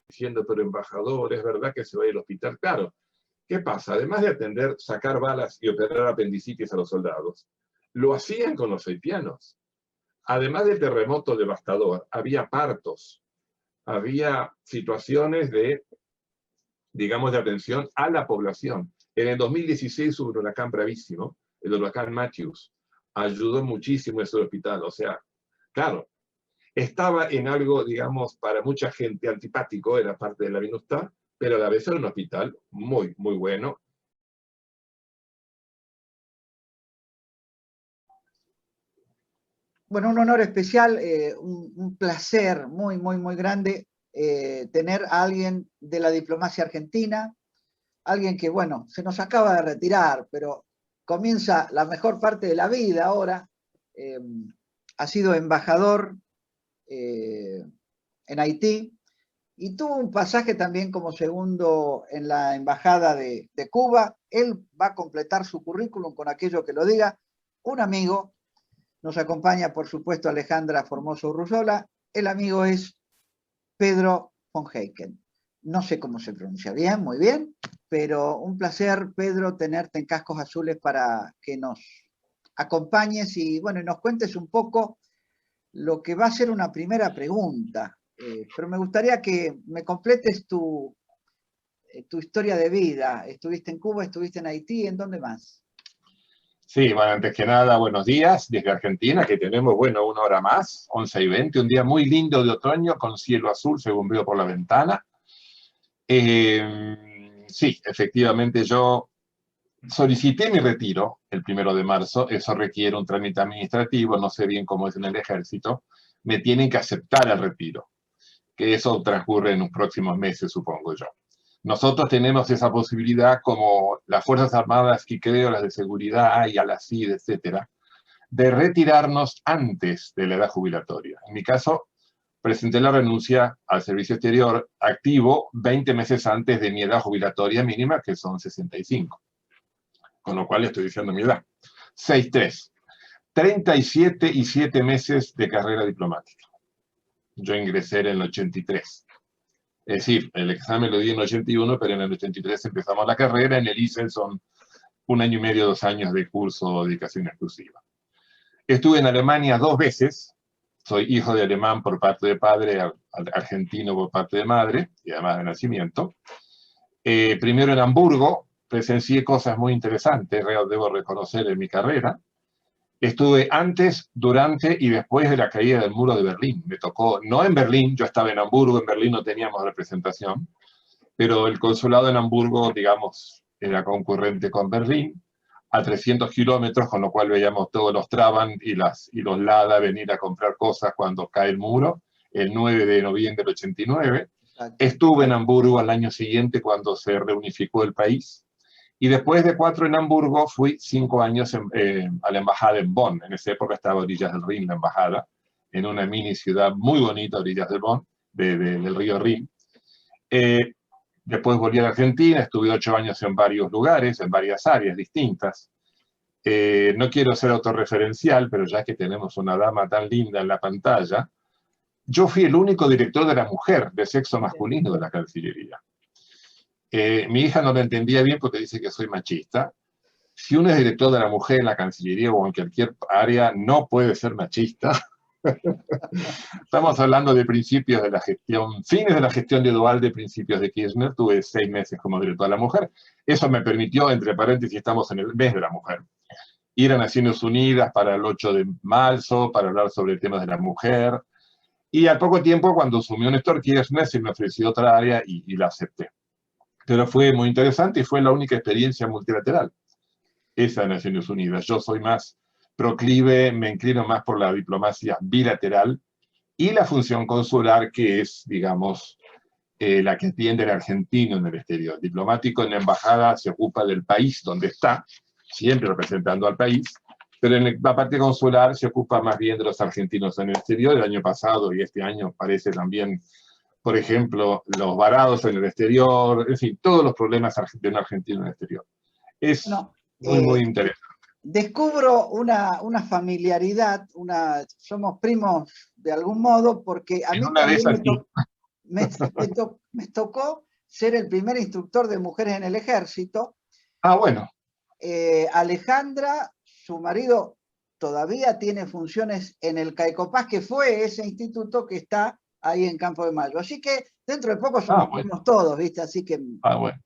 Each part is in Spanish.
Diciendo, pero embajador, ¿es verdad que se va a ir al hospital? Claro. ¿Qué pasa? Además de atender, sacar balas y operar apendicitis a los soldados, lo hacían con los haitianos. Además del terremoto devastador, había partos, había situaciones de, digamos, de atención a la población. En el 2016 hubo un huracán bravísimo, el huracán Matthews, ayudó muchísimo ese hospital. O sea, claro, estaba en algo, digamos, para mucha gente antipático, era parte de la MINUSTAH, pero a la vez era un hospital muy, muy bueno. Bueno, un honor especial, un placer muy, muy, muy grande tener a alguien de la diplomacia argentina, alguien que, bueno, se nos acaba de retirar, pero comienza la mejor parte de la vida ahora. Ha sido embajador en Haití y tuvo un pasaje también como segundo en la embajada de Cuba. Él va a completar su currículum con aquello que lo diga un amigo. Nos acompaña, por supuesto, Alejandra Formoso Urruzola. El amigo es Pedro von Heiken. No sé cómo se pronuncia bien, muy bien, pero un placer, Pedro, tenerte en Cascos Azules para que nos acompañes y, bueno, nos cuentes un poco lo que va a ser una primera pregunta. Pero me gustaría que me completes tu historia de vida. Estuviste en Cuba, estuviste en Haití, ¿en dónde más? Sí, bueno, antes que nada, buenos días desde Argentina, que tenemos, bueno, una hora más, 11:20, un día muy lindo de otoño, con cielo azul, según veo por la ventana. Sí, efectivamente, yo solicité mi retiro el 1 de marzo, eso requiere un trámite administrativo, no sé bien cómo es en el ejército, me tienen que aceptar el retiro, que eso transcurre en los próximos meses, supongo yo. Nosotros tenemos esa posibilidad, como las Fuerzas Armadas, que creo, las de seguridad y a la CID, etcétera, de retirarnos antes de la edad jubilatoria. En mi caso, presenté la renuncia al servicio exterior activo 20 meses antes de mi edad jubilatoria mínima, que son 65. Con lo cual estoy diciendo mi edad. 6'3". 37 y 7 meses de carrera diplomática. Yo ingresé en el 83. Es decir, el examen lo di en el 81, pero en el 83 empezamos la carrera. En el ISEL son 1 año y medio, 2 años de curso de dedicación exclusiva. Estuve en Alemania 2 veces. Soy hijo de alemán por parte de padre, argentino por parte de madre, y además de nacimiento. Primero en Hamburgo, presencié cosas muy interesantes, debo reconocer, en mi carrera. Estuve antes, durante y después de la caída del muro de Berlín. Me tocó, no en Berlín, yo estaba en Hamburgo, en Berlín no teníamos representación, pero el consulado en Hamburgo, digamos, era concurrente con Berlín, a 300 kilómetros, con lo cual veíamos todos los Trabant y los Lada venir a comprar cosas cuando cae el muro, el 9 de noviembre del 89. Estuve en Hamburgo al año siguiente cuando se reunificó el país. Y después de 4 en Hamburgo, fui 5 años a la embajada en Bonn. En esa época estaba a orillas del Rin, la embajada, en una mini ciudad muy bonita a orillas del Bonn, del río Rin. Después volví a la Argentina, estuve 8 años en varios lugares, en varias áreas distintas. No quiero ser autorreferencial, pero ya que tenemos una dama tan linda en la pantalla, yo fui el único director de la mujer de sexo masculino de la Cancillería. Mi hija no lo entendía bien porque dice que soy machista. Si uno es director de la mujer en la Cancillería o en cualquier área, no puede ser machista. Estamos hablando de principios de la gestión, fines de la gestión de Duhalde, principios de Kirchner. Tuve 6 meses como director de la mujer. Eso me permitió, entre paréntesis, estamos en el mes de la mujer, ir a Naciones Unidas para el 8 de marzo, para hablar sobre el tema de la mujer. Y al poco tiempo, cuando asumió Néstor Kirchner, se me ofreció otra área y la acepté. Pero fue muy interesante y fue la única experiencia multilateral, esa de Naciones Unidas. Yo soy más proclive, me inclino más por la diplomacia bilateral y la función consular, que es, digamos, la que atiende el argentino en el exterior. Diplomático en la embajada se ocupa del país donde está, siempre representando al país, pero en la parte consular se ocupa más bien de los argentinos en el exterior. El año pasado y este año parece también, por ejemplo, los varados en el exterior, en fin, todos los problemas de un argentino en el exterior. Es Bueno, muy interesante. descubro una familiaridad, somos primos de algún modo, porque a En mí una de también esas sí. me tocó ser el primer instructor de mujeres en el ejército. Ah, bueno. Alejandra, su marido, todavía tiene funciones en el Caicopás, que fue ese instituto que está ahí en Campo de Mayo. Así que dentro de poco somos Bueno. primos todos, ¿viste? Así que... Bueno.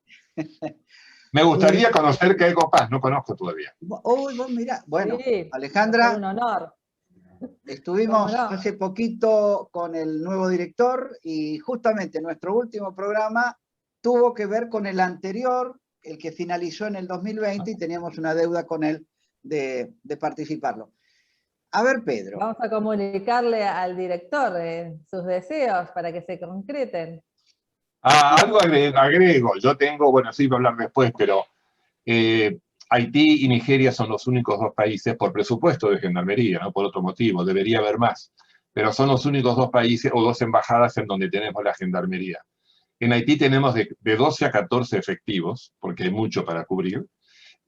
Me gustaría conocer Caicopás, no conozco todavía. Uy, vos mirá, bueno, Sí, Alejandra, un honor. estuvimos No? hace poquito con el nuevo director y justamente nuestro último programa tuvo que ver con el anterior, el que finalizó en el 2020 y teníamos una deuda con él de participarlo. A ver, Pedro. Vamos a comunicarle al director sus deseos para que se concreten. Algo agrego. Yo tengo, bueno, sí, voy a hablar después, pero Haití y Nigeria son los únicos dos países, por presupuesto de gendarmería, no por otro motivo, debería haber más, pero son los únicos dos países o dos embajadas en donde tenemos la gendarmería. En Haití tenemos de 12 a 14 efectivos, porque hay mucho para cubrir,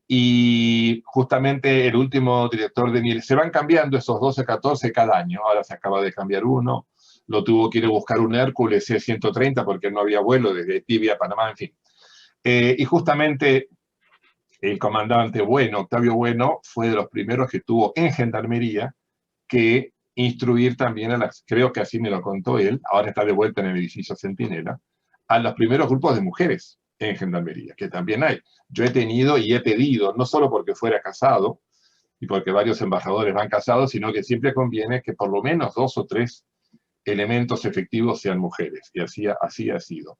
y justamente el último director de Niel, se van cambiando esos 12 a 14 cada año, ahora se acaba de cambiar uno, lo tuvo que ir a buscar un Hércules C-130 porque no había vuelo desde Haití a Panamá, en fin. Y justamente el comandante Bueno, Octavio Bueno, fue de los primeros que tuvo en gendarmería que instruir también a las, creo que así me lo contó él, ahora está de vuelta en el edificio Centinela, a los primeros grupos de mujeres en gendarmería, que también hay. Yo he tenido y he pedido, no solo porque fuera casado, y porque varios embajadores van casados, sino que siempre conviene que por lo menos 2 o 3 elementos efectivos sean mujeres, y así ha sido.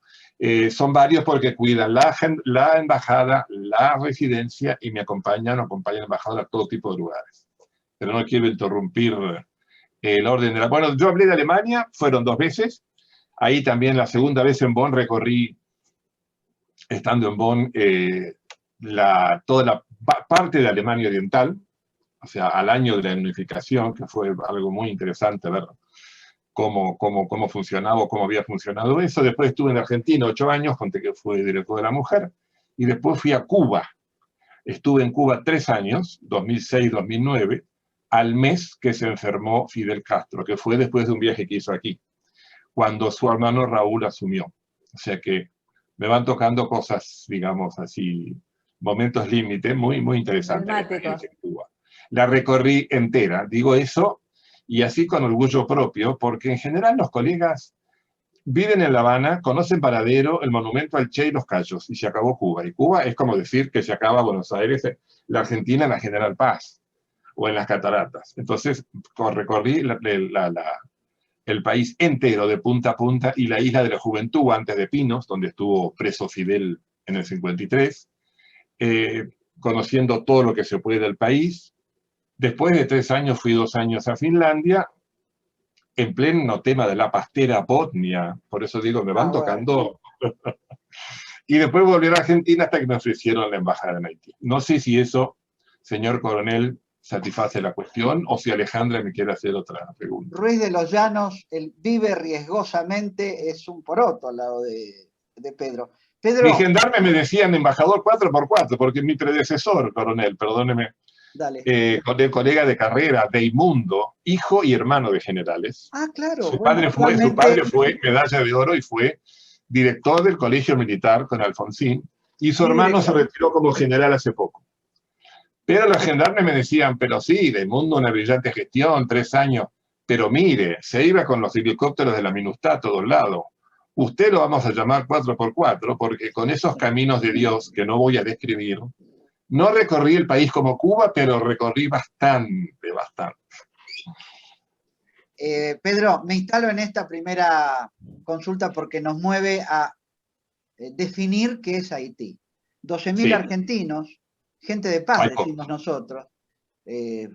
Son varios porque cuidan la embajada, la residencia, y me acompañan el embajador a todo tipo de lugares. Pero no quiero interrumpir el orden de la... Bueno, yo hablé de Alemania, fueron 2 veces, ahí también la segunda vez en Bonn recorrí, estando en Bonn, toda la parte de Alemania Oriental, o sea, al año de la unificación, que fue algo muy interesante ver cómo funcionaba o cómo había funcionado eso. Después estuve en Argentina 8 años, conté que fui director de la mujer, y después fui a Cuba. Estuve en Cuba 3 años, 2006-2009, al mes que se enfermó Fidel Castro, que fue después de un viaje que hizo aquí, cuando su hermano Raúl asumió. O sea que me van tocando cosas, digamos así, momentos límite, muy, muy interesantes la experiencia en Cuba. La recorrí entera, digo eso, y así con orgullo propio, porque en general los colegas viven en La Habana, conocen Paradero, el monumento al Che y los Cayos, y se acabó Cuba. Y Cuba es como decir que se acaba Buenos Aires, la Argentina en la General Paz, o en las Cataratas. Entonces recorrí el país entero de punta a punta, y la isla de la Juventud, antes de Pinos, donde estuvo preso Fidel en el 53, conociendo todo lo que se puede del país. Después de 3 años fui 2 años a Finlandia, en pleno tema de la pastera Botnia, por eso digo, me van tocando. Bueno. Y después volví a Argentina hasta que me ofrecieron la embajada en Haití. No sé si eso, señor coronel, satisface la cuestión, o si Alejandra me quiere hacer otra pregunta. Ruiz de los Llanos, el vive riesgosamente, es un poroto al lado de Pedro. Pedro. Mi gendarme me decían embajador 4x4, porque mi predecesor, coronel, perdóneme, colega de carrera, Deimundo, hijo y hermano de generales. Ah, claro. Su padre fue medalla de oro y fue director del colegio militar con Alfonsín, y su hermano se retiró como general hace poco. Pero los gendarmes me decían, pero sí, Deimundo una brillante gestión, 3 años, pero mire, se iba con los helicópteros de la MINUSTAH a todos lados. Usted lo vamos a llamar 4x4, porque con esos caminos de Dios que no voy a describir, no recorrí el país como Cuba, pero recorrí bastante. Pedro, me instalo en esta primera consulta porque nos mueve a definir qué es Haití. 12.000 argentinos, gente de paz, decimos nosotros,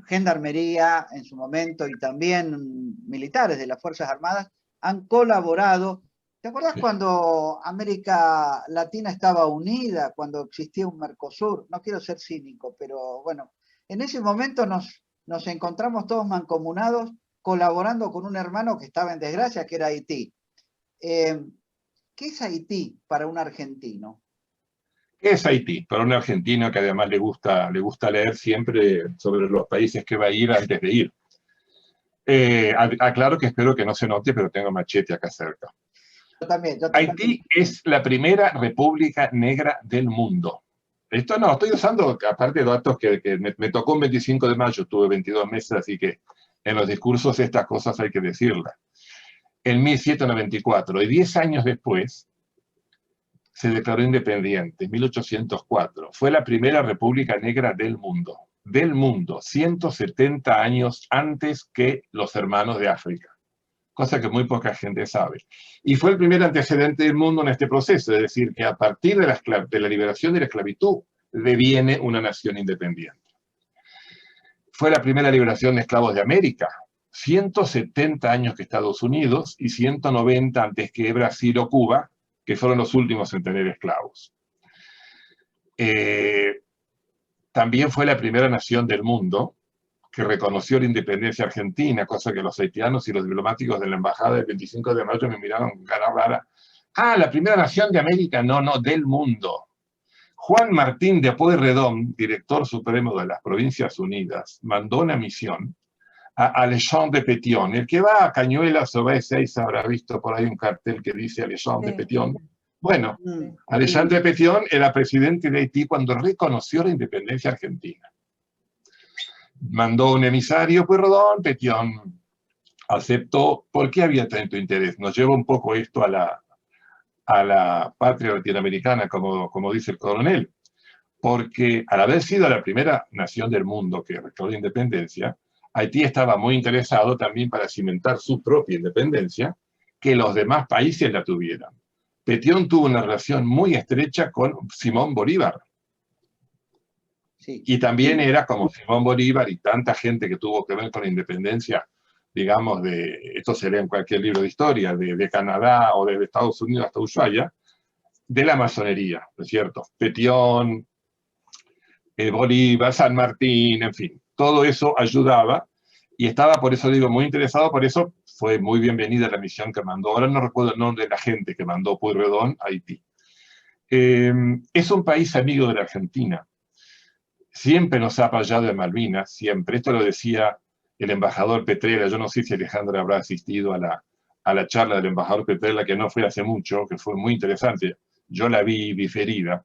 gendarmería en su momento y también militares de las Fuerzas Armadas han colaborado. ¿Te acuerdas cuando América Latina estaba unida, cuando existía un Mercosur? No quiero ser cínico, pero bueno, en ese momento nos nos encontramos todos mancomunados, colaborando con un hermano que estaba en desgracia, que era Haití. ¿Qué es Haití para un argentino? ¿Qué es Haití? Para un argentino que además le gusta leer siempre sobre los países que va a ir antes de ir. Aclaro que espero que no se note, pero tengo machete acá cerca. Yo también. Haití es la primera república negra del mundo. Esto no, estoy usando, aparte de datos que me tocó un 25 de mayo, tuve 22 meses, así que en los discursos estas cosas hay que decirlas. En 1794, y 10 años después, se declaró independiente, en 1804. Fue la primera república negra del mundo. Del mundo, 170 años antes que los hermanos de África, cosa que muy poca gente sabe. Y fue el primer antecedente del mundo en este proceso, es decir, que a partir de la liberación de la esclavitud deviene una nación independiente. Fue la primera liberación de esclavos de América, 170 años que Estados Unidos y 190 antes que Brasil o Cuba, que fueron los últimos en tener esclavos. También fue la primera nación del mundo que reconoció la independencia argentina, cosa que los haitianos y los diplomáticos de la embajada del 25 de mayo me miraron con cara rara. Ah, la primera nación de América, no, del mundo. Juan Martín de Pueyrredón, director supremo de las Provincias Unidas, mandó una misión a Alexandre de Pétion. El que va a Cañuelas o va a Ezeiza habrá visto por ahí un cartel que dice Alexandre de Pétion. Bueno, Alexandre de Pétion era presidente de Haití cuando reconoció la independencia argentina. Mandó un emisario, Pueyrredón, Pétion aceptó. ¿Por qué había tanto interés? Nos lleva un poco esto a la patria latinoamericana, como dice el coronel, porque al haber sido la primera nación del mundo que reclamó la independencia, Haití estaba muy interesado también para cimentar su propia independencia, que los demás países la tuvieran. Pétion tuvo una relación muy estrecha con Simón Bolívar. Sí. Y también era como Simón Bolívar y tanta gente que tuvo que ver con la independencia, digamos, esto se lee en cualquier libro de historia, de Canadá o de Estados Unidos hasta Ushuaia, de la masonería, ¿no es cierto? Pétion, Bolívar, San Martín, en fin, todo eso ayudaba y estaba, por eso digo, muy interesado, por eso fue muy bienvenida la misión que mandó. Ahora no recuerdo el nombre de la gente que mandó Pueyrredón a Haití. Es un país amigo de la Argentina. Siempre nos ha apoyado en Malvinas, siempre. Esto lo decía el embajador Petrella. Yo no sé si Alejandra habrá asistido a la charla del embajador Petrella, que no fue hace mucho, que fue muy interesante. Yo la vi diferida.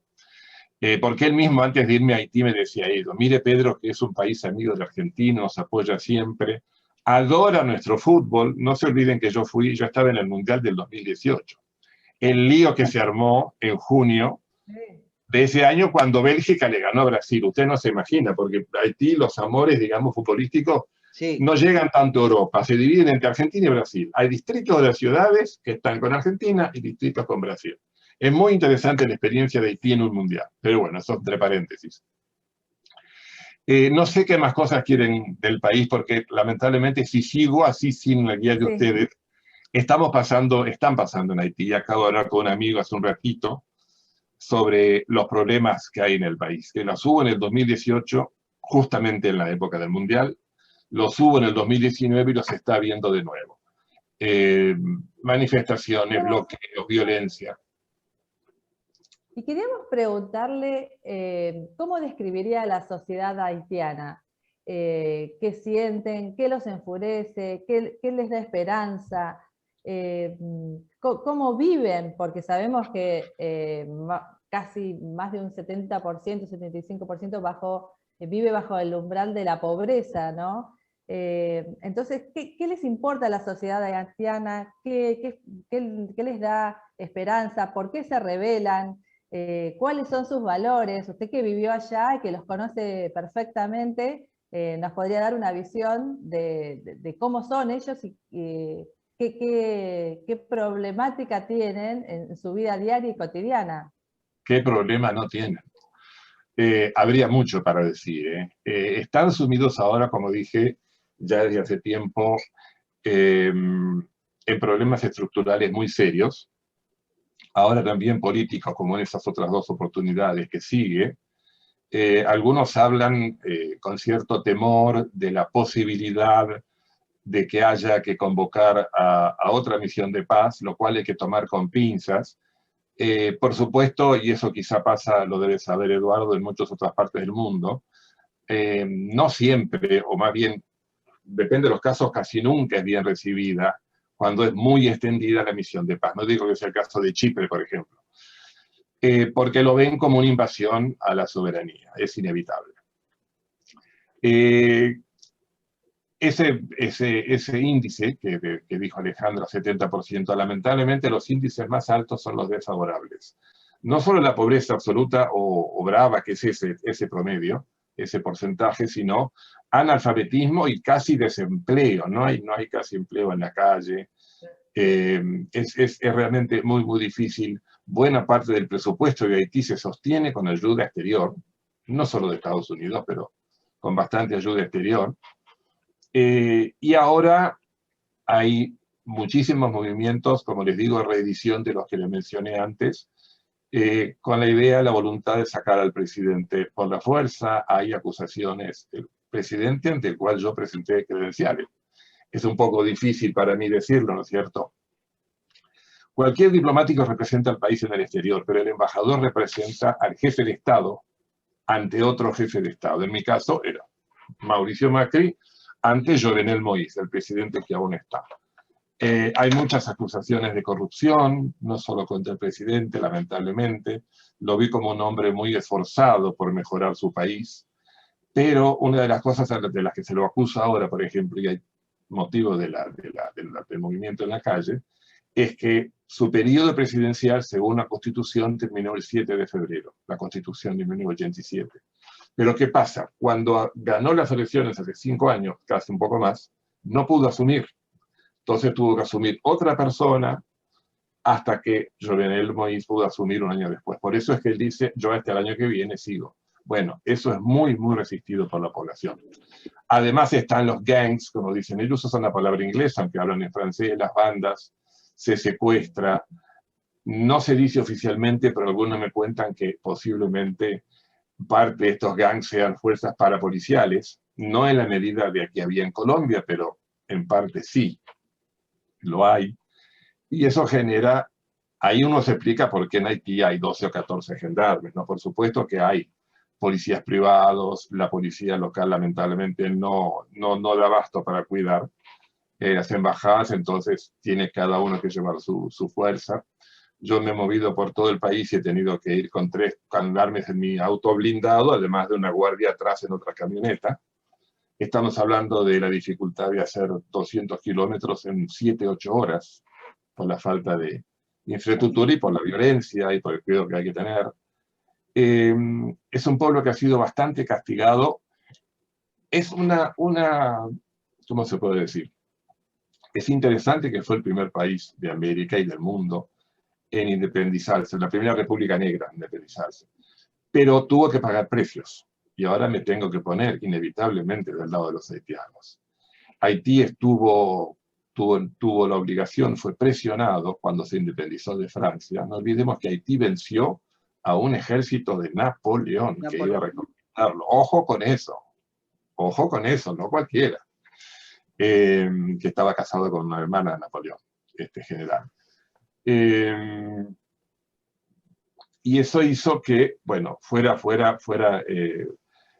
Porque él mismo, antes de irme a Haití, me decía eso. Mire, Pedro, que es un país amigo del argentino, nos apoya siempre, adora nuestro fútbol. No se olviden que yo estaba en el Mundial del 2018. El lío que se armó en junio de ese año cuando Bélgica le ganó a Brasil. Usted no se imagina, porque Haití, los amores, digamos, futbolísticos, no llegan tanto a Europa. Se dividen entre Argentina y Brasil. Hay distritos de las ciudades que están con Argentina y distritos con Brasil. Es muy interesante la experiencia de Haití en un mundial. Pero bueno, eso entre paréntesis. No sé qué más cosas quieren del país, porque lamentablemente si sigo así sin la guía de ustedes, están pasando en Haití. Acabo de hablar con un amigo hace un ratito sobre los problemas que hay en el país. Que los hubo en el 2018, justamente en la época del mundial, los hubo en el 2019 y los está viendo de nuevo. Manifestaciones, bloqueos, violencia. Y queríamos preguntarle cómo describiría la sociedad haitiana, qué sienten, qué los enfurece, qué les da esperanza, cómo viven, porque sabemos que casi más de un 70%, 75% vive bajo el umbral de la pobreza, ¿no? Entonces, ¿qué les importa a la sociedad haitiana? ¿Qué les da esperanza? ¿Por qué se rebelan? ¿Cuáles son sus valores? Usted que vivió allá y que los conoce perfectamente, nos podría dar una visión de cómo son ellos y qué problemática tienen en su vida diaria y cotidiana. ¿Qué problema no tienen? Habría mucho para decir. Están sumidos ahora, como dije, ya desde hace tiempo, en problemas estructurales muy serios. Ahora también políticos, como en esas otras dos oportunidades que sigue. Algunos hablan con cierto temor de la posibilidad de que haya que convocar a otra misión de paz, lo cual hay que tomar con pinzas. Por supuesto, y eso quizá pasa, lo debe saber Eduardo, en muchas otras partes del mundo, no siempre, o más bien, depende de los casos, casi nunca es bien recibida cuando es muy extendida la misión de paz. No digo que sea el caso de Chipre, por ejemplo. Porque lo ven como una invasión a la soberanía, es inevitable. Ese índice que dijo Alejandro, 70%, lamentablemente los índices más altos son los desfavorables. No solo la pobreza absoluta o brava, que es ese promedio, ese porcentaje, sino analfabetismo y casi desempleo. No hay casi empleo en la calle. Es realmente muy, muy difícil. Buena parte del presupuesto de Haití se sostiene con ayuda exterior, no solo de Estados Unidos, pero con bastante ayuda exterior. Y ahora hay muchísimos movimientos, como les digo, reedición de los que les mencioné antes, con la idea, la voluntad de sacar al presidente por la fuerza. Hay acusaciones del presidente ante el cual yo presenté credenciales. Es un poco difícil para mí decirlo, ¿no es cierto? Cualquier diplomático representa al país en el exterior, pero el embajador representa al jefe de Estado ante otro jefe de Estado. En mi caso era Mauricio Macri ante Jovenel Moïse, el presidente que aún está. Hay muchas acusaciones de corrupción, no solo contra el presidente, lamentablemente. Lo vi como un hombre muy esforzado por mejorar su país, pero una de las cosas de las que se lo acusa ahora, por ejemplo, y hay motivo del movimiento en la calle, es que su periodo presidencial, según la Constitución, terminó el 7 de febrero, la Constitución de 1987. Pero ¿qué pasa? Cuando ganó las elecciones hace 5 años, casi un poco más, no pudo asumir. Entonces tuvo que asumir otra persona hasta que Jovenel Moïse pudo asumir un año después. Por eso es que él dice, yo hasta el año que viene sigo. Bueno, eso es muy, muy resistido por la población. Además están los gangs, como dicen, ellos usan la palabra inglesa, aunque hablan en francés, las bandas, se secuestra. No se dice oficialmente, pero algunos me cuentan que posiblemente parte de estos gangs sean fuerzas parapoliciales, no en la medida de que había en Colombia, pero en parte sí, lo hay. Y eso genera, ahí uno se explica por qué en Haití hay 12 o 14 gendarmes, ¿no? Por supuesto que hay policías privados, la policía local lamentablemente no da abasto para cuidar las embajadas, entonces tiene cada uno que llevar su fuerza. Yo me he movido por todo el país y he tenido que ir con 3 gendarmes en mi auto blindado, además de una guardia atrás en otra camioneta. Estamos hablando de la dificultad de hacer 200 kilómetros en 7, 8 horas, por la falta de infraestructura y por la violencia y por el cuidado que hay que tener. Es un pueblo que ha sido bastante castigado. Es ¿cómo se puede decir? Es interesante que fue el primer país de América y del mundo en independizarse, la primera república negra en independizarse. Pero tuvo que pagar precios. Y ahora me tengo que poner inevitablemente del lado de los haitianos. Haití tuvo la obligación, fue presionado cuando se independizó de Francia. No olvidemos que Haití venció a un ejército de Napoleón que iba a reconquistarlo. Ojo con eso, no cualquiera. Que estaba casado con una hermana de Napoleón, este general. Y eso hizo que, bueno,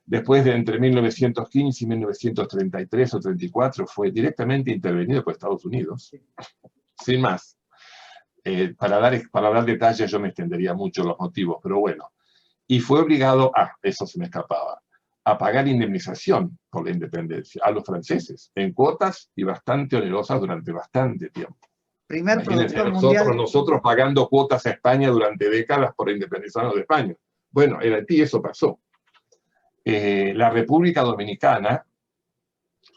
después de entre 1915 y 1933 o 34, fue directamente intervenido por Estados Unidos, sin más. Para dar detalles yo me extendería mucho los motivos, pero bueno. Y fue obligado eso se me escapaba, a pagar indemnización por la independencia a los franceses, en cuotas y bastante onerosas durante bastante tiempo. Primer productor mundial. Nosotros pagando cuotas a España durante décadas por independizarnos de España. Bueno, en Haití eso pasó. La República Dominicana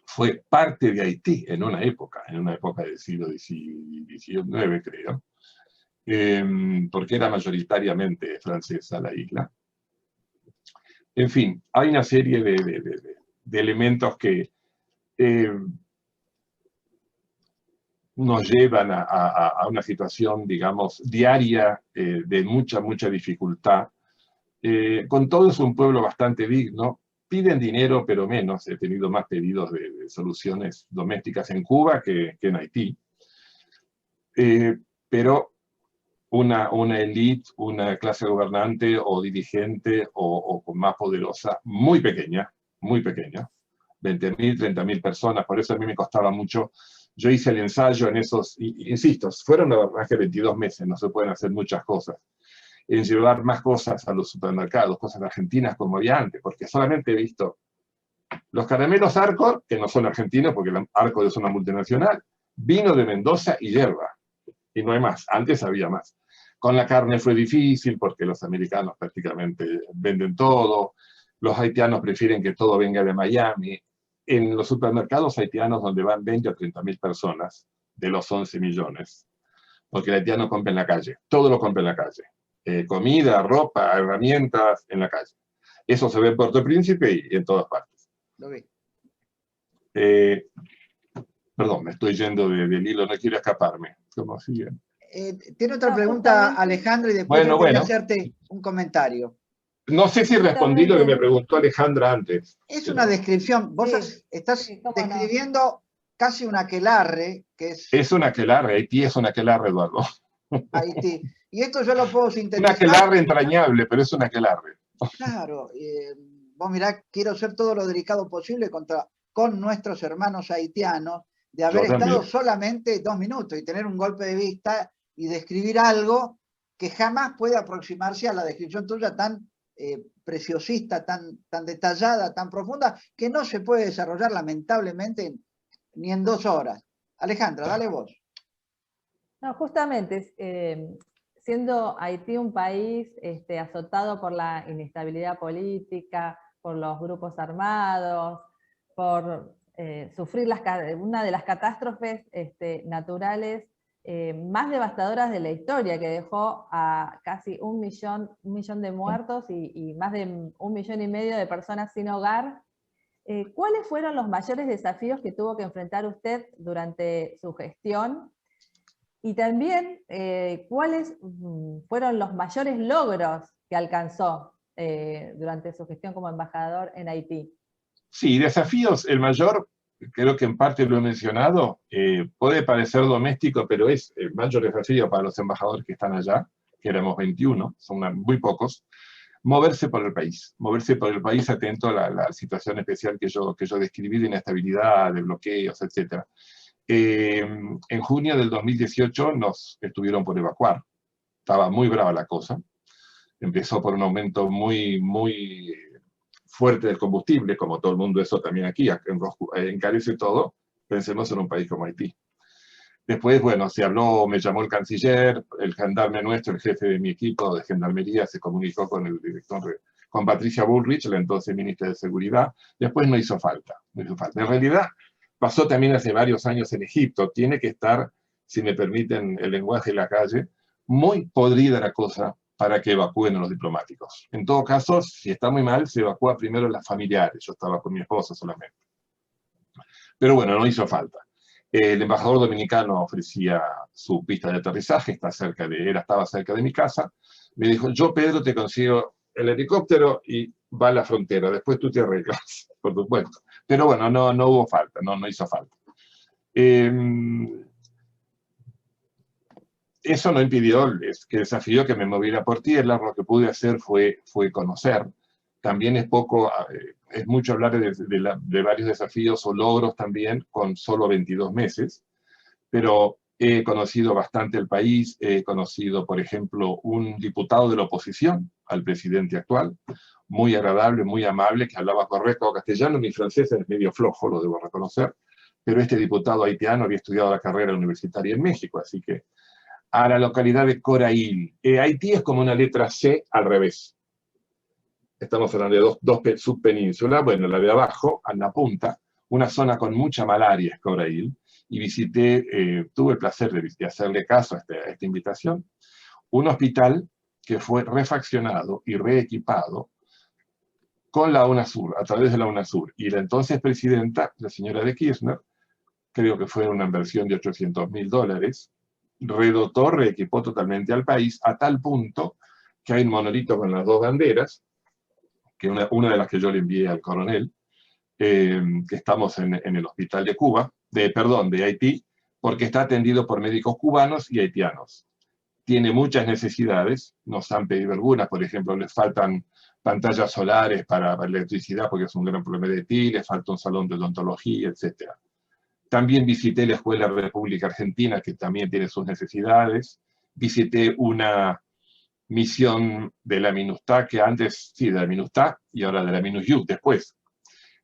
fue parte de Haití en una época del siglo XIX, creo, porque era mayoritariamente francesa la isla. En fin, hay una serie de elementos que nos llevan a una situación, digamos, diaria de mucha dificultad. Con todo es un pueblo bastante digno. Piden dinero, pero menos. He tenido más pedidos de soluciones domésticas en Cuba que en Haití. Pero una élite, una clase gobernante o dirigente o más poderosa, muy pequeña, 20.000, 30.000 personas, por eso a mí me costaba mucho. Yo hice el ensayo en esos, insisto, fueron más que 22 meses, no se pueden hacer muchas cosas, en llevar más cosas a los supermercados, cosas argentinas como había antes, porque solamente he visto los caramelos Arcor, que no son argentinos, porque el Arcor es una multinacional, vino de Mendoza y hierba, y no hay más, antes había más. Con la carne fue difícil, porque los americanos prácticamente venden todo, los haitianos prefieren que todo venga de Miami. En los supermercados haitianos, donde van 20 o 30.000 personas, de los 11 millones, porque el haitiano compra en la calle, todo lo compra en la calle. Comida, ropa, herramientas, en la calle. Eso se ve en Puerto Príncipe y en todas partes. Lo vi. Perdón, me estoy yendo del hilo, no quiero escaparme. ¿Cómo siguen? Tiene otra pregunta, Alejandro, y después yo quería hacerte un comentario. No sé si respondí lo que me preguntó Alejandra antes. Es una descripción. Vos estás describiendo casi un aquelarre, que es... Es un aquelarre, Haití es un aquelarre, Eduardo. Haití. Y esto yo lo puedo sintetizar. Un aquelarre entrañable, pero es un aquelarre. Claro. Vos mirá, quiero ser todo lo delicado posible con nuestros hermanos haitianos, de haber estado solamente 2 minutos y tener un golpe de vista y describir algo que jamás puede aproximarse a la descripción tuya tan preciosista, tan detallada, tan profunda, que no se puede desarrollar lamentablemente ni en 2 horas. Alejandra, dale vos. No, justamente, siendo Haití un país azotado por la inestabilidad política, por los grupos armados, por sufrir una de las catástrofes naturales más devastadoras de la historia, que dejó a casi un millón de muertos y más de 1,5 millones de personas sin hogar. ¿Cuáles fueron los mayores desafíos que tuvo que enfrentar usted durante su gestión? Y también, ¿cuáles fueron los mayores logros que alcanzó durante su gestión como embajador en Haití? Sí, desafíos, el mayor, creo que en parte lo he mencionado, puede parecer doméstico, pero es el mayor desafío para los embajadores que están allá, que éramos 21, son muy pocos, moverse por el país atento a la situación especial que yo describí de inestabilidad, de bloqueos, etc. En junio del 2018 nos estuvieron por evacuar, estaba muy brava la cosa, empezó por un aumento muy fuerte del combustible, como todo el mundo, eso también aquí, encarece todo, pensemos en un país como Haití. Después, bueno, se habló, me llamó el canciller, el gendarme nuestro, el jefe de mi equipo de gendarmería, se comunicó con el director, con Patricia Bullrich, la entonces ministra de Seguridad. Después no hizo falta. En realidad, pasó también hace varios años en Egipto. Tiene que estar, si me permiten el lenguaje de la calle, muy podrida la cosa para que evacúen a los diplomáticos. En todo caso, si está muy mal, se evacúa primero a las familiares. Yo estaba con mi esposa solamente. Pero bueno, no hizo falta. El embajador dominicano ofrecía su pista de aterrizaje, estaba cerca de mi casa. Me dijo, yo, Pedro, te consigo el helicóptero y va a la frontera, después tú te arreglas, por supuesto. Pero bueno, no hubo falta, no hizo falta. Eso no impidió que desafío que me moviera por tierra. Lo que pude hacer fue conocer. También es mucho hablar de varios desafíos o logros también con solo 22 meses, pero he conocido bastante el país, he conocido, por ejemplo, un diputado de la oposición al presidente actual, muy agradable, muy amable, que hablaba correcto castellano, mi francés es medio flojo, lo debo reconocer, pero este diputado haitiano había estudiado la carrera universitaria en México, así que a la localidad de Corail. Haití es como una letra C al revés. Estamos hablando de dos subpenínsulas. Bueno, la de abajo, a la punta, una zona con mucha malaria es Corail, y tuve el placer de hacerle caso a esta invitación, un hospital que fue refaccionado y reequipado con la UNASUR, a través de la UNASUR, y la entonces presidenta, la señora de Kirchner, creo que fue una inversión de $800.000, redotó, reequipó totalmente al país, a tal punto que hay un monolito con las dos banderas, que una de las que yo le envié al coronel, que estamos en el hospital de Cuba, de Haití, porque está atendido por médicos cubanos y haitianos. Tiene muchas necesidades, nos han pedido algunas, por ejemplo, les faltan pantallas solares para electricidad, porque es un gran problema de Haití, les falta un salón de odontología, etc. También visité la Escuela República Argentina, que también tiene sus necesidades. Visité una misión de la MINUSTAH, que antes, sí, de la MINUSTAH, y ahora de la MINUSYU, después.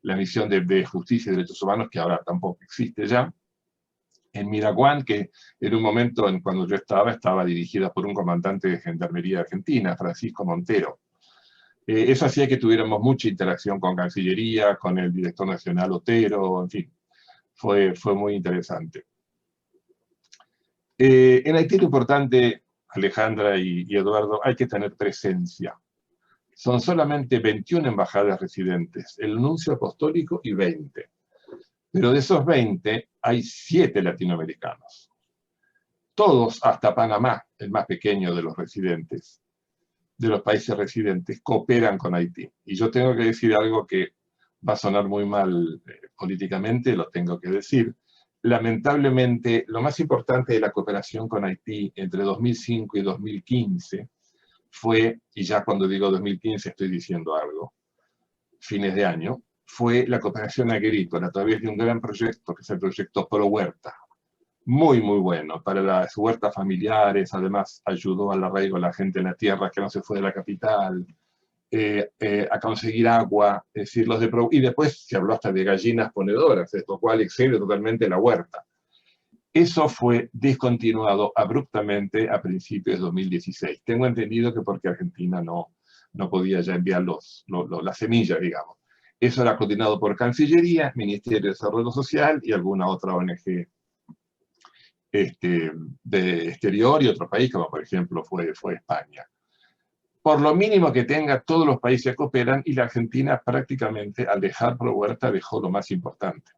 La misión de Justicia y Derechos Humanos, que ahora tampoco existe ya. En Miraguán, que en un momento, cuando yo estaba dirigida por un comandante de Gendarmería Argentina, Francisco Montero. Eso hacía que tuviéramos mucha interacción con Cancillería, con el director nacional Otero, en fin, fue muy interesante. En Haití lo importante, Alejandra y Eduardo, hay que tener presencia. Son solamente 21 embajadas residentes, el nuncio apostólico y 20. Pero de esos 20 hay 7 latinoamericanos. Todos, hasta Panamá, el más pequeño de los residentes, de los países residentes, cooperan con Haití. Y yo tengo que decir algo que va a sonar muy mal políticamente, lo tengo que decir. Lamentablemente, lo más importante de la cooperación con Haití entre 2005 y 2015 fue, y ya cuando digo 2015 estoy diciendo algo, fines de año, fue la cooperación agrícola a través de un gran proyecto, que es el proyecto Pro Huerta. Muy, muy bueno para las huertas familiares, además ayudó al arraigo de la gente en la tierra que no se fue de la capital, a conseguir agua, es decir, y después se habló hasta de gallinas ponedoras, lo cual excede totalmente la huerta. Eso fue discontinuado abruptamente a principios de 2016. Tengo entendido que porque Argentina no podía ya enviar las semillas, digamos. Eso era coordinado por Cancillería, Ministerio de Desarrollo Social y alguna otra ONG de exterior y otro país, como por ejemplo fue España. Por lo mínimo que tenga, todos los países cooperan y la Argentina prácticamente al dejar Pro Huerta dejó lo más importante.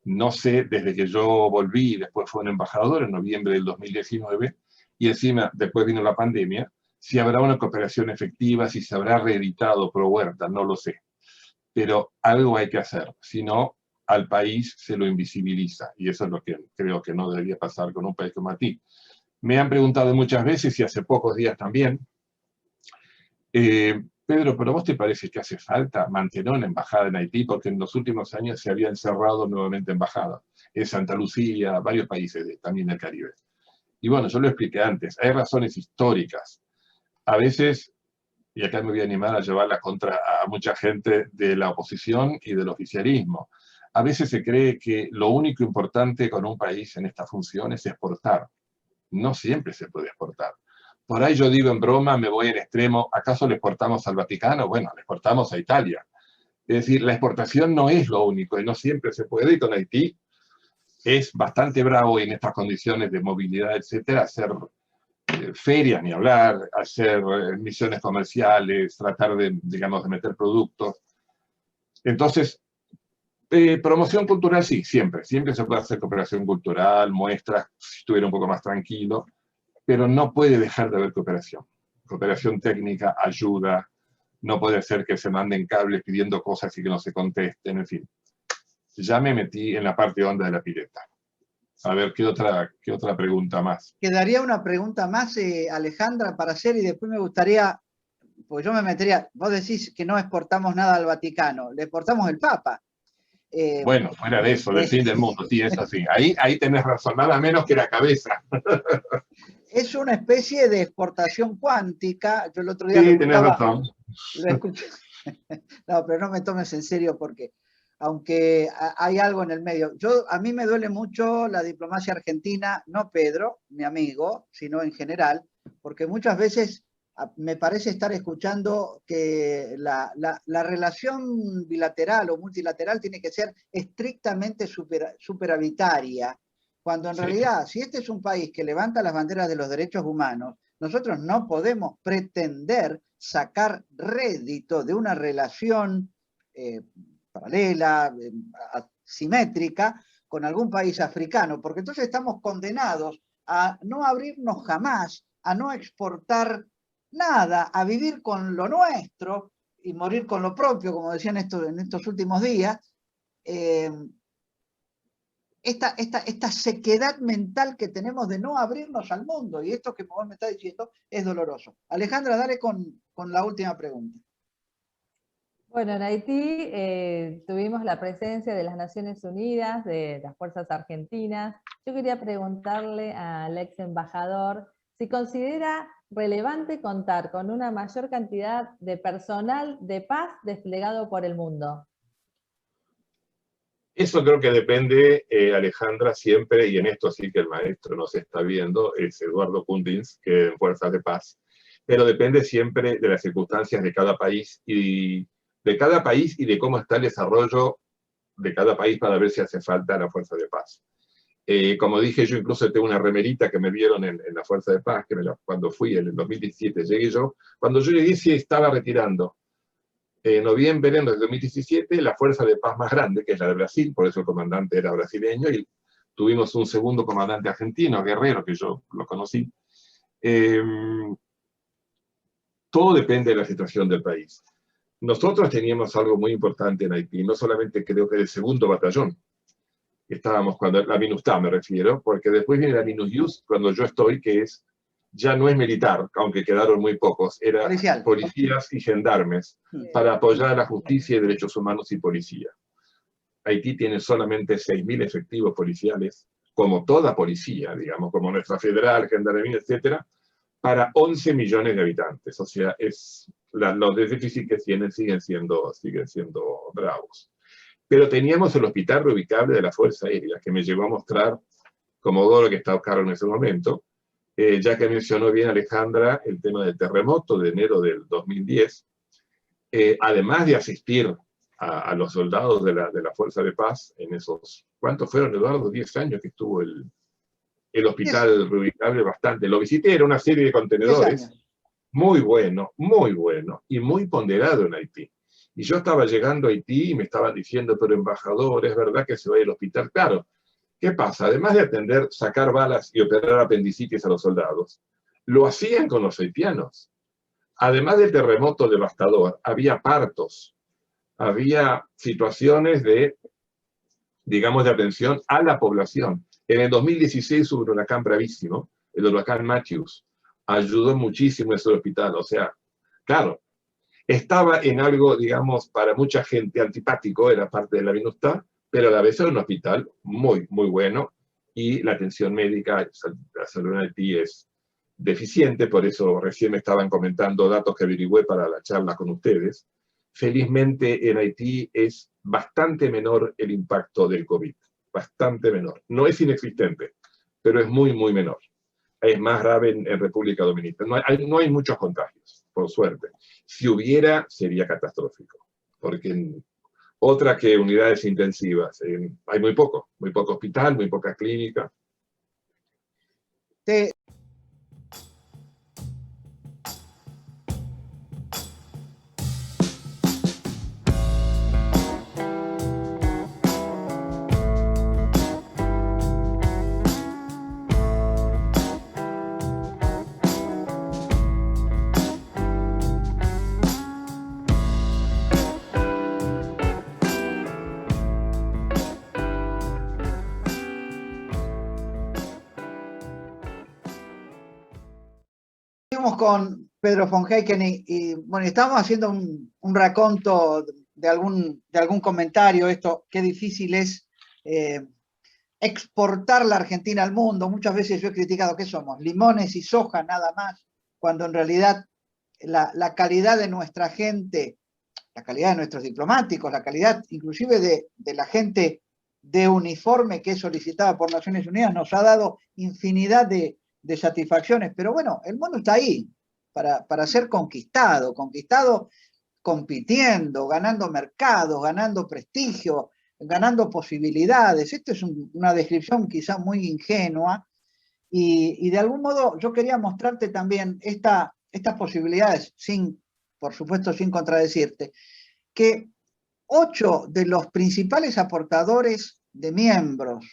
No sé, desde que yo volví, después fue un embajador en noviembre del 2019, y encima después vino la pandemia, si habrá una cooperación efectiva, si se habrá reeditado Pro Huerta, no lo sé. Pero algo hay que hacer, si no, al país se lo invisibiliza, y eso es lo que creo que no debería pasar con un país como Haití. Me han preguntado muchas veces, y hace pocos días también, Pedro, ¿pero a vos te parece que hace falta mantener una embajada en Haití? Porque en los últimos años se habían cerrado nuevamente embajadas. En Santa Lucía, varios países también del Caribe. Y bueno, yo lo expliqué antes, hay razones históricas. A veces, y acá me voy a animar a llevarla contra a mucha gente de la oposición y del oficialismo, a veces se cree que lo único importante con un país en esta función es exportar. No siempre se puede exportar. Por ahí yo digo en broma, me voy al extremo, ¿acaso le exportamos al Vaticano? Bueno, le exportamos a Italia. Es decir, la exportación no es lo único, y no siempre se puede, y con Haití es bastante bravo y en estas condiciones de movilidad, etcétera, hacer ferias, ni hablar, hacer misiones comerciales, tratar de, digamos, de meter productos. Entonces, promoción cultural sí, siempre se puede hacer cooperación cultural, muestras, si estuviera un poco más tranquilo, pero no puede dejar de haber cooperación. Cooperación técnica, ayuda, no puede ser que se manden cables pidiendo cosas y que no se contesten, en fin. Ya me metí en la parte honda de la pileta. A ver, ¿qué otra pregunta más? Quedaría una pregunta más, Alejandra, para hacer, y después me gustaría, pues yo me metería, vos decís que no exportamos nada al Vaticano, le exportamos el Papa. Bueno, fuera de eso, del fin del mundo, sí, es así. Ahí tenés razón, nada menos que la cabeza. Es una especie de exportación cuántica. Yo el otro día sí, tenés razón. Lo escuché. No, pero no me tomes en serio porque, aunque hay algo en el medio, a mí me duele mucho la diplomacia argentina, no Pedro, mi amigo, sino en general, porque muchas veces me parece estar escuchando que la relación bilateral o multilateral tiene que ser estrictamente superavitaria, cuando en realidad, si este es un país que levanta las banderas de los derechos humanos, nosotros no podemos pretender sacar rédito de una relación paralela, asimétrica, con algún país africano, porque entonces estamos condenados a no abrirnos jamás, a no exportar nada, a vivir con lo nuestro y morir con lo propio, como decían en estos últimos días, esta sequedad mental que tenemos de no abrirnos al mundo, y esto que vos me estás diciendo es doloroso. Alejandra, dale con la última pregunta. Bueno, en Haití tuvimos la presencia de las Naciones Unidas, de las fuerzas argentinas. Yo quería preguntarle al ex embajador si considera relevante contar con una mayor cantidad de personal de paz desplegado por el mundo. Eso creo que depende, Alejandra, siempre, y en esto sí que el maestro nos está viendo, es Eduardo Kundins, que en Fuerzas de Paz, pero depende siempre de las circunstancias de cada país y de cómo está el desarrollo de cada país para ver si hace falta la Fuerza de Paz. Como dije, yo incluso tengo una remerita que me dieron en la Fuerza de Paz, que cuando fui en el 2017 llegué yo. Cuando yo llegué sí estaba retirando. En noviembre del 2017, la Fuerza de Paz más grande, que es la de Brasil, por eso el comandante era brasileño, y tuvimos un segundo comandante argentino, Guerrero, que yo lo conocí. Todo depende de la situación del país. Nosotros teníamos algo muy importante en Haití, no solamente creo que el segundo batallón, estábamos cuando, la MINUSTAH me refiero, porque después viene la MINUSYUS, cuando yo estoy, que ya no es militar, aunque quedaron muy pocos, era policías y gendarmes, para apoyar a la justicia y derechos humanos y policía. Haití tiene solamente 6.000 efectivos policiales, como toda policía, digamos, como nuestra federal, gendarmería, etcétera, para 11 millones de habitantes. O sea, los déficits que tienen siguen siendo bravos. Pero teníamos el hospital reubicable de la Fuerza Aérea, que me llegó a mostrar Comodoro, que está a cargo en ese momento, ya que mencionó bien Alejandra el tema del terremoto de enero del 2010, además de asistir a los soldados de la Fuerza de Paz en esos, ¿cuántos fueron, Eduardo? 10 años que estuvo el hospital reubicable, bastante. Lo visité, era una serie de contenedores, muy bueno, y muy ponderado en Haití. Y yo estaba llegando a Haití y me estaban diciendo, pero embajador, ¿es verdad que se va al hospital? Claro. ¿Qué pasa? Además de atender, sacar balas y operar apendicitis a los soldados, lo hacían con los haitianos. Además del terremoto devastador, había partos, había situaciones de, digamos, de atención a la población. En el 2016 hubo un huracán bravísimo, el huracán Matthews, ayudó muchísimo ese hospital. O sea, claro, estaba en algo, digamos, para mucha gente antipático, era parte de la MINUSTAH, pero a la vez era un hospital muy, muy bueno, y la atención médica, la salud en Haití es deficiente, por eso recién me estaban comentando datos que averigüé para la charla con ustedes. Felizmente en Haití es bastante menor el impacto del COVID, bastante menor. No es inexistente, pero es muy, muy menor. Es más grave en República Dominicana. No hay muchos contagios, por suerte. Si hubiera, sería catastrófico, porque otra que unidades intensivas. Hay muy poco hospital, muy poca clínica. Con Pedro von Heiken y bueno, estamos haciendo un raconto de algún comentario, esto, qué difícil es exportar la Argentina al mundo. Muchas veces yo he criticado que somos limones y soja nada más, cuando en realidad la calidad de nuestra gente, la calidad de nuestros diplomáticos, la calidad inclusive de la gente de uniforme que es solicitada por Naciones Unidas nos ha dado infinidad de satisfacciones, pero bueno, el mundo está ahí para ser conquistado compitiendo, ganando mercados, ganando prestigio, ganando posibilidades. Esto es una descripción quizá muy ingenua y de algún modo yo quería mostrarte también estas posibilidades, por supuesto sin contradecirte, que 8 de los principales aportadores de miembros,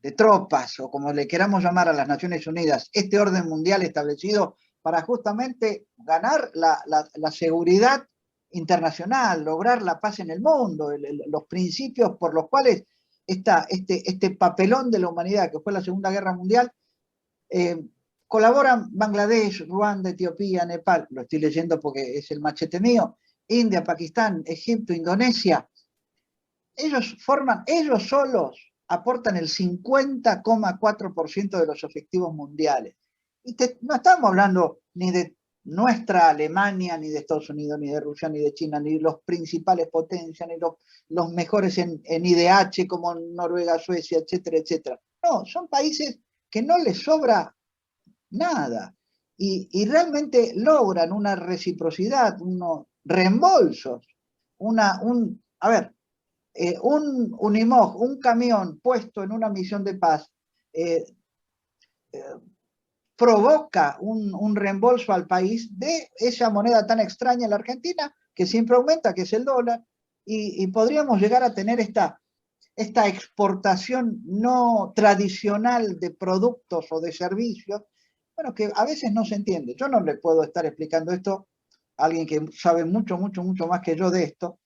de tropas, o como le queramos llamar a las Naciones Unidas, este orden mundial establecido para justamente ganar la seguridad internacional, lograr la paz en el mundo, los principios por los cuales este papelón de la humanidad que fue la Segunda Guerra Mundial, colaboran Bangladesh, Ruanda, Etiopía, Nepal, lo estoy leyendo porque es el machete mío, India, Pakistán, Egipto, Indonesia. Ellos solos aportan el 50,4% de los efectivos mundiales. Y no estamos hablando ni de nuestra Alemania, ni de Estados Unidos, ni de Rusia, ni de China, ni de los principales potencias, ni los mejores en IDH como Noruega, Suecia, etcétera, etcétera. No, son países que no les sobra nada. Y realmente logran una reciprocidad, unos reembolsos, un Unimog, un camión puesto en una misión de paz, provoca un reembolso al país de esa moneda tan extraña en la Argentina, que siempre aumenta, que es el dólar, y podríamos llegar a tener esta exportación no tradicional de productos o de servicios, bueno, que a veces no se entiende. Yo no le puedo estar explicando esto a alguien que sabe mucho, mucho, mucho más que yo de esto.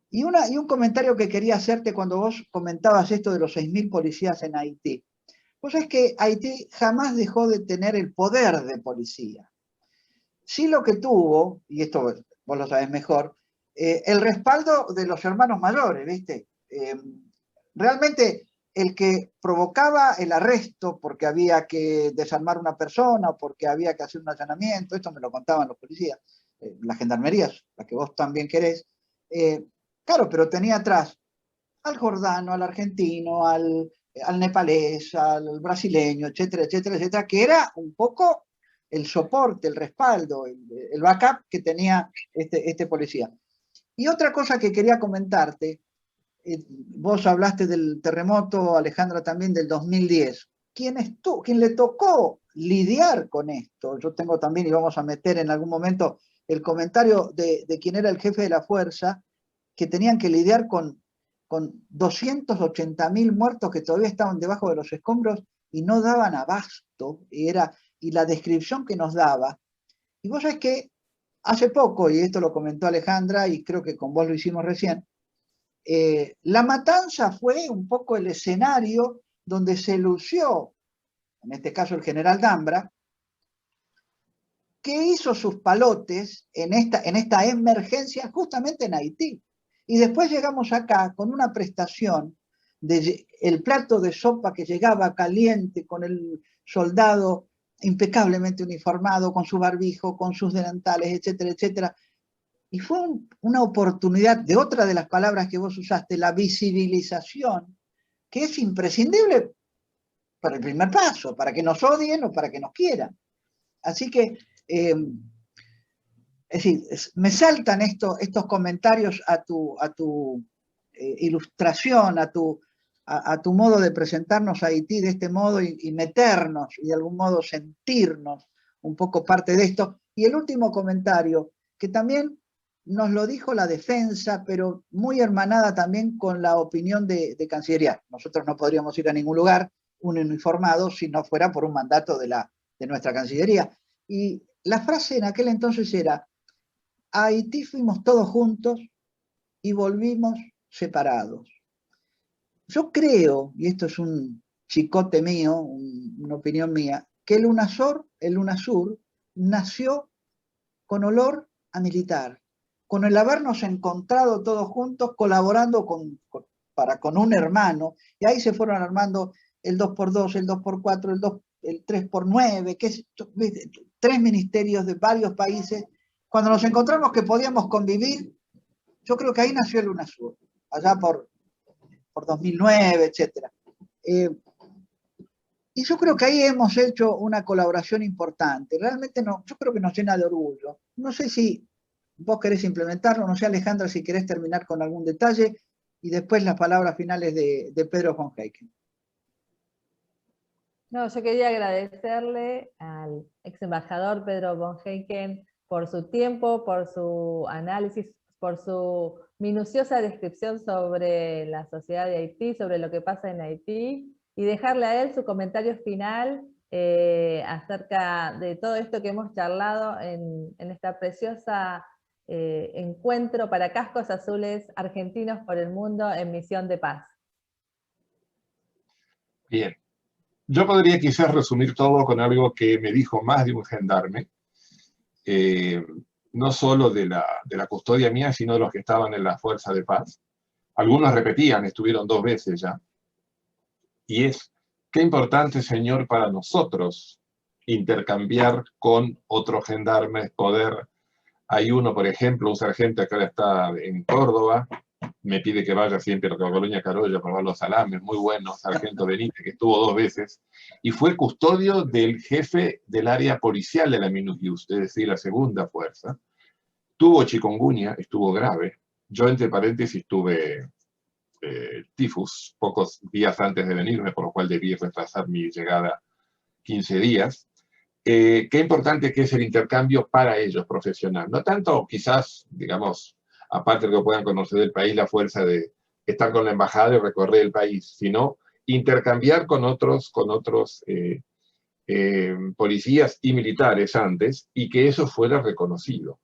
Y un comentario que quería hacerte cuando vos comentabas esto de los 6.000 policías en Haití. Vos sabés que Haití jamás dejó de tener el poder de policía. Sí lo que tuvo, y esto vos lo sabés mejor, el respaldo de los hermanos mayores, ¿viste? Realmente el que provocaba el arresto porque había que desarmar una persona o porque había que hacer un allanamiento, esto me lo contaban los policías, las gendarmerías, la que vos también querés, claro, pero tenía atrás al jordano, al argentino, al nepalés, al brasileño, etcétera, etcétera, etcétera, que era un poco el soporte, el respaldo, el backup que tenía este policía. Y otra cosa que quería comentarte, vos hablaste del terremoto, Alejandra, también del 2010. ¿Quién le tocó lidiar con esto? Yo tengo también, y vamos a meter en algún momento el comentario de quien era el jefe de la fuerza, que tenían que lidiar con 280.000 muertos que todavía estaban debajo de los escombros y no daban abasto, y la descripción que nos daba. Y vos sabés que hace poco, y esto lo comentó Alejandra, y creo que con vos lo hicimos recién, la matanza fue un poco el escenario donde se lució, en este caso el general Dambra, que hizo sus palotes en esta emergencia justamente en Haití. Y después llegamos acá con una prestación el plato de sopa que llegaba caliente con el soldado impecablemente uniformado, con su barbijo, con sus delantales, etcétera, etcétera. Y fue una oportunidad de otra de las palabras que vos usaste, la visibilización, que es imprescindible para el primer paso, para que nos odien o para que nos quieran. Así que, es decir, me saltan estos comentarios a tu ilustración, a tu modo de presentarnos a Haití de este modo y meternos y de algún modo sentirnos un poco parte de esto. Y el último comentario, que también nos lo dijo la defensa, pero muy hermanada también con la opinión de Cancillería. Nosotros no podríamos ir a ningún lugar uniformados si no fuera por un mandato de nuestra Cancillería. Y la frase en aquel entonces era: a Haití fuimos todos juntos y volvimos separados. Yo creo, y esto es un chicote mío, una opinión mía, que el UNASUR nació con olor a militar, con el habernos encontrado todos juntos colaborando con un hermano, y ahí se fueron armando el 2x2, el 2x4, el 3x9, que es 3 ministerios de varios países. Cuando nos encontramos que podíamos convivir, yo creo que ahí nació el UNASUR, allá por 2009, etc. Y yo creo que ahí hemos hecho una colaboración importante. Realmente yo creo que nos llena de orgullo. No sé si vos querés implementarlo, no sé, Alejandra, si querés terminar con algún detalle, y después las palabras finales de Pedro von Heiken. No, yo quería agradecerle al ex embajador Pedro von Heiken por su tiempo, por su análisis, por su minuciosa descripción sobre la sociedad de Haití, sobre lo que pasa en Haití, y dejarle a él su comentario final acerca de todo esto que hemos charlado en esta preciosa encuentro para cascos azules argentinos por el mundo en misión de paz. Bien. Yo podría quizás resumir todo con algo que me dijo más de un gendarme, no solo de la custodia mía, sino de los que estaban en la Fuerza de Paz. Algunos repetían, estuvieron 2 veces ya. Y es, qué importante, señor, para nosotros intercambiar con otros gendarmes, poder. Hay uno, por ejemplo, un sargento que ahora está en Córdoba, me pide que vaya siempre a Colonia Carolla a probar los salames, muy bueno, sargento Benítez, que estuvo 2 veces, y fue custodio del jefe del área policial de la MINUSTAH, es decir, la segunda fuerza. Tuvo chikungunya, estuvo grave. Yo, entre paréntesis, tuve tifus pocos días antes de venirme, por lo cual debí retrasar mi llegada 15 días. Qué importante que es el intercambio para ellos profesional. No tanto, quizás, digamos, aparte de que puedan conocer el país, la fuerza de estar con la embajada y recorrer el país, sino intercambiar con otros policías y militares antes, y que eso fuera reconocido.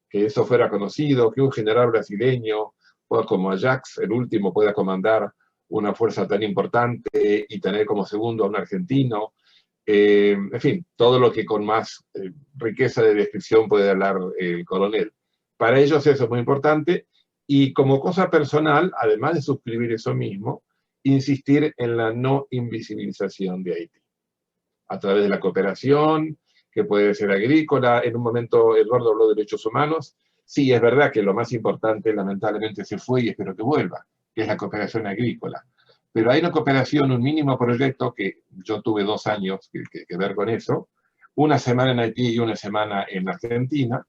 Que eso fuera conocido, que un general brasileño, como Ajax, el último, pueda comandar una fuerza tan importante y tener como segundo a un argentino. En fin, todo lo que con más riqueza de descripción puede hablar el coronel. Para ellos eso es muy importante, y como cosa personal, además de suscribir eso mismo, insistir en la no invisibilización de Haití, a través de la cooperación, que puede ser agrícola. En un momento Eduardo habló de derechos humanos. Sí, es verdad que lo más importante lamentablemente se fue y espero que vuelva, que es la cooperación agrícola. Pero hay una cooperación, un mínimo proyecto que yo tuve 2 años que ver con eso, una semana en Haití y una semana en Argentina,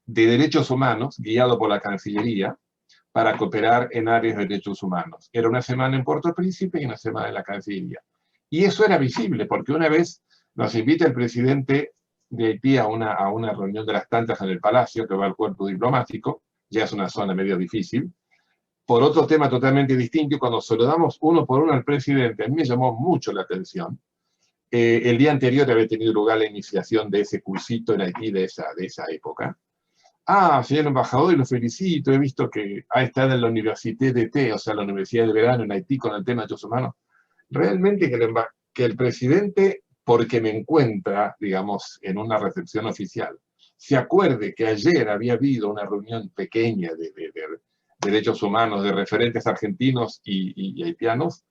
de derechos humanos, guiado por la Cancillería, para cooperar en áreas de derechos humanos. Era una semana en Puerto Príncipe y una semana en la Cancillería. Y eso era visible, porque una vez nos invita el presidente de Haití a una reunión de las tantas en el Palacio, que va al cuerpo diplomático, ya es una zona medio difícil, por otro tema totalmente distinto, y cuando saludamos uno por uno al presidente, a mí me llamó mucho la atención. El día anterior había tenido lugar la iniciación de ese cursito en Haití de esa época. Ah, señor embajador, y lo felicito, he visto que ha estado en la Université d'été, o sea, la Universidad de Verano en Haití con el tema de derechos humanos. Realmente que el presidente, porque me encuentra, digamos, en una recepción oficial, se acuerde que ayer había habido una reunión pequeña de derechos humanos de referentes argentinos y haitianos,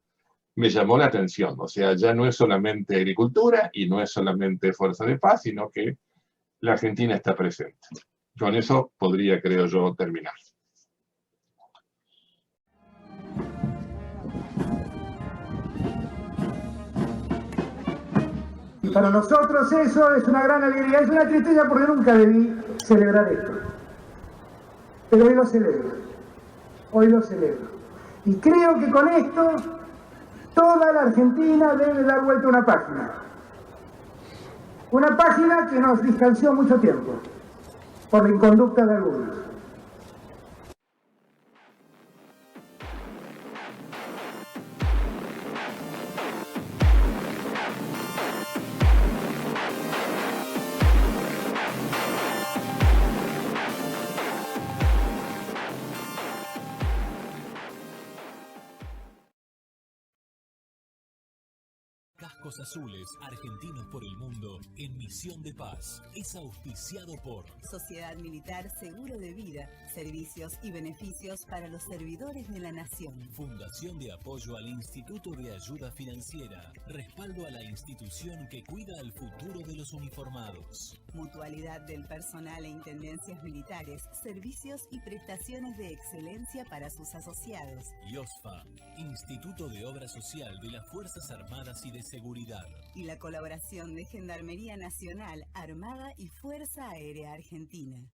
me llamó la atención. O sea, ya no es solamente agricultura y no es solamente fuerza de paz, sino que la Argentina está presente. Con eso podría, creo yo, terminar. Para nosotros eso es una gran alegría, es una tristeza porque nunca debí celebrar esto. Pero hoy lo celebro, hoy lo celebro. Y creo que con esto toda la Argentina debe dar vuelta una página. Una página que nos distanció mucho tiempo por la inconducta de algunos. Cascos Azules, argentinos por el mundo, en misión de paz. Es auspiciado por Sociedad Militar Seguro de Vida, servicios y beneficios para los servidores de la Nación. Fundación de Apoyo al Instituto de Ayuda Financiera, respaldo a la institución que cuida el futuro de los uniformados. Mutualidad del personal e intendencias militares, servicios y prestaciones de excelencia para sus asociados. IOSFA, Instituto de Obra Social de las Fuerzas Armadas y de Seguridad. Y la colaboración de Gendarmería Nacional, Armada y Fuerza Aérea Argentina.